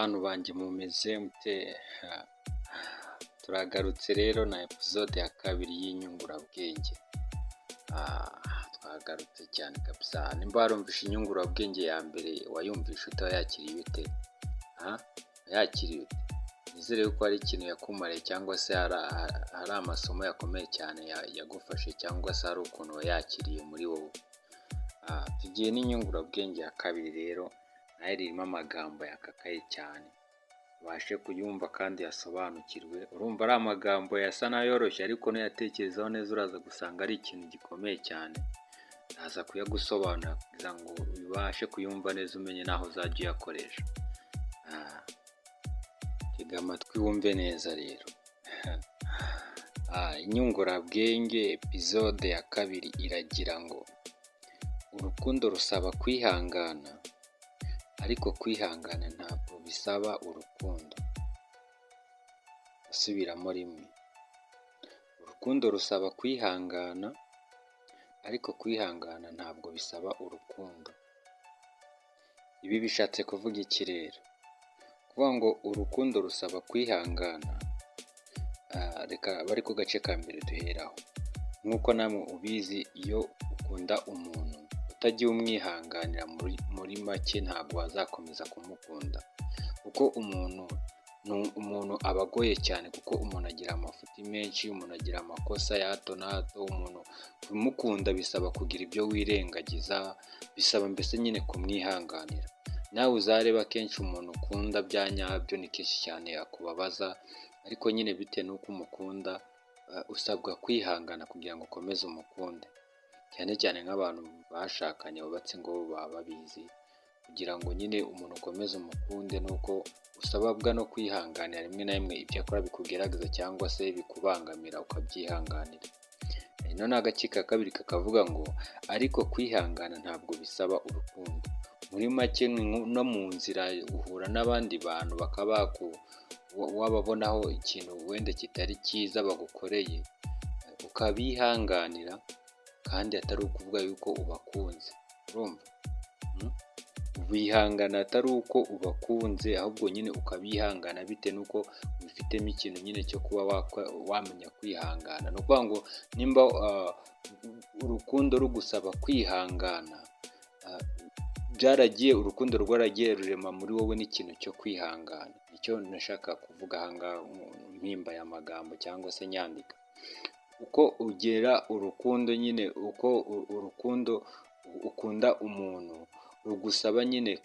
bantu banjye mumeze mute? Turagarutse rero na episode ya kabiri y'inyungurabwenge. Twagarutse cyane kabisa. Nimba warumvishe inyungurabwenge ya mbere wayumvishe utayakiriye ute? Yakiriye ute? Nizere ko hari ikintu yakumariye cyangwa se hari amasomo yakomeye cyane yagufashe cyangwa se hari ukuntu wayakiriye muri wowe. Tugiye n'inyungurabwenge ya kabiri rero, nayo irimo amagambo yakakaye cyane. Ubashe kuyumva kandi yasobanukirwe. Urumva ari amagambo yasa n'ayoroshye ariko nuyatekerezaho neza uraza gusanga ari ikintu gikomeye cyane. Ndaza kuyagusobanurira kugira ngo ubashe kuyumva neza umenye naho uzajya uyakoresha. Tega amatwi wumve neza rero. Inyungurabwenge episode ya kabiri iragira ngo urukundo rusaba kwihangana, ariko kwihangana ntabwo bisaba urukundo. Asubiramo rimwe. Urukundo rusaba kwihangana, ariko kwihangana ntabwo bisaba urukundo. Ibi bishatse kuvuga iki rero? Kuvuga ngo urukundo rusaba kwihangana. Reka bari ku gace ka mbere duheraho. Nk'uko namwe ubizi, iyo ukunda umuntu utagiye umwihanganira muri make ntabwo wazakomeza kumukunda, kuko umuntu aba agoye cyane, kuko umuntu agira amafuti menshi, umuntu agira amakosa ya hato na hato. Umuntu kumukunda bisaba kugira ibyo wirengagiza, bisaba mbese nyine kumwihanganira. Nawe uzareba kenshi umuntu ukunda bya nyabyo ni kenshi cyane yakubabaza, ariko nyine bitewe n'uko umukunda usabwa kwihangana kugira ngo ukomeze umukunde. Cyane cyane nk'abantu bashakanye bubatse ingo baba babizi, kugira ngo nyine umuntu ukomeze umukunde nuko usabwa no kwihanganira rimwe na rimwe ibyo akora bikugerageza cyangwa se bikubangamira ukabyihanganira. None agace ka kabiri kakavuga ngo ariko kwihangana ntabwo bisaba urukundo. Muri make no mu nzira uhura n'abandi bantu bakaba wababonaho ikintu wenda kitari cyiza bagukoreye, ukabihanganira kandi atari ukuvuga yuko ubakunze. Urumva? Wihangana atari uko ubakunze, ahubwo nyine ukabihangana bitewe n'uko ubifitemo ikintu nyine cyo kuba wamenya kwihangana. Ni ukuvuga ngo nimba urukundo rugusaba kwihangana, urukundo rwaragiye rurema muri wowe n'ikintu cyo kwihangana. Icyo nashaka kuvuga ahangaha mpimba aya magambo cyangwa se nyandika. Uko ugera urukundo nyine, uko urukundo ukunda umuntu rugusaba nyine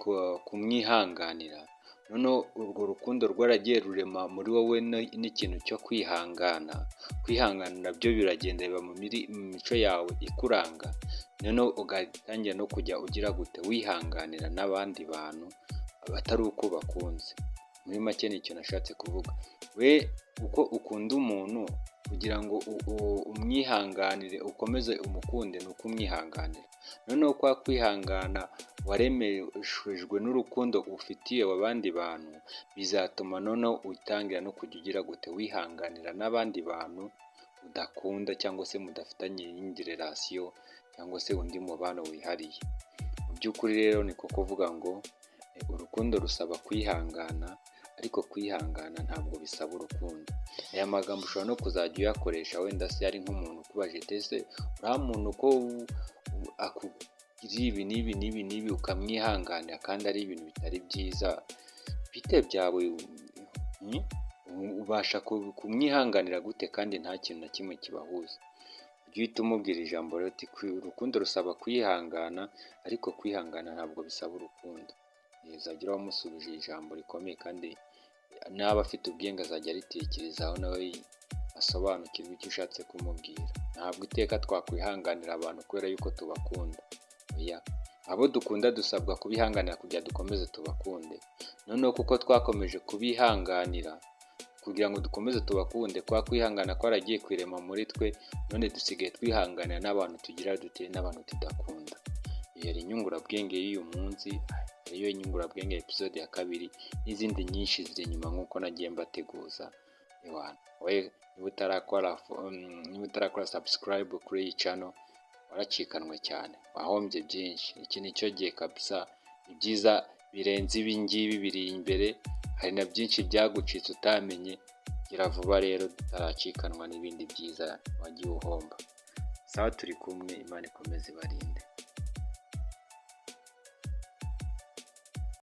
kumwihanganira, noneho urwo rukundo rwaragiye rurema muri wowe n'ikintu cyo kwihangana. Kwihangana nabyo biragenda biba mu mico yawe ikuranga, noneho ugatangira no kujya ugira gute wihanganira n'abandi bantu batari uko bakunze. Muri make nicyo nashatse kuvuga. We uko ukunda umuntu kugira ngo umwihanganire ukomeze umukunde ni uko umwihanganira. Noneho kwa kwihangana waremeshejwe n'urukundo ufitiye abandi bantu, bizatuma noneho utangira no kujya ugira gute wihanganira n'abandi bantu udakunda cyangwa se mudafitanye iyindi relation cyangwa se undi mubano wihariye. Mu by'ukuri rero niko kuvuga ngo urukundo rusaba kwihangana, ariko kwihangana ntabwo bisaba urukundo. Aya magambo ushobora no kuzajya uyakoresha wenda se ari nk'umuntu ukubaje ese uriya muntu ko akugirira ibi n'ibi n'ibi n'ibi ukamwihanganira kandi ari ibintu bitari byiza, bite byawe ubasha kumwihanganira gute kandi nta kintu na kimwe kibahuza? Ujye uhita umubwira ijambo rero uti urukundo rusaba kwihangana, ariko kwihangana ntabwo bisaba urukundo. Uzajya wamusubije ijambo rikomeye kandi n'aba afite ubwenge azajya aritekerezaho nawe asobanukirwa icyo ushatse kumubwira. Ntabwo iteka twakwihanganira abantu kubera yuko tubakunda. Oya, abo dukunda dusabwa kubihanganira kugira dukomeze tubakunde. Noneho kuko twakomeje kubihanganira kugira ngo dukomeze tubakunde, kwa kwihangana kwaragiye kwirema muri twe, none dusigaye twihanganira n'abantu tugira dute n'abantu tudakunda. Iyo ari inyungurabwenge y'uyu munsi, ariyo inyungurabwenge episode ya kabiri, n'izindi nyinshi ziri inyuma nk'uko nagiye mbateguza. Niba utarakora subscribe kuri iyi channel waracikanwe cyane, wahombye byinshi. Iki nicyo gihe kabisa, ibyiza birenze ibi ngibi biri imbere, hari na byinshi byagucitse utamenye, gira vuba rero tutaracikanwa n'ibindi byiza wagiye uhomba. Sawa turi kumwe, Imana ikomeze ibarinde.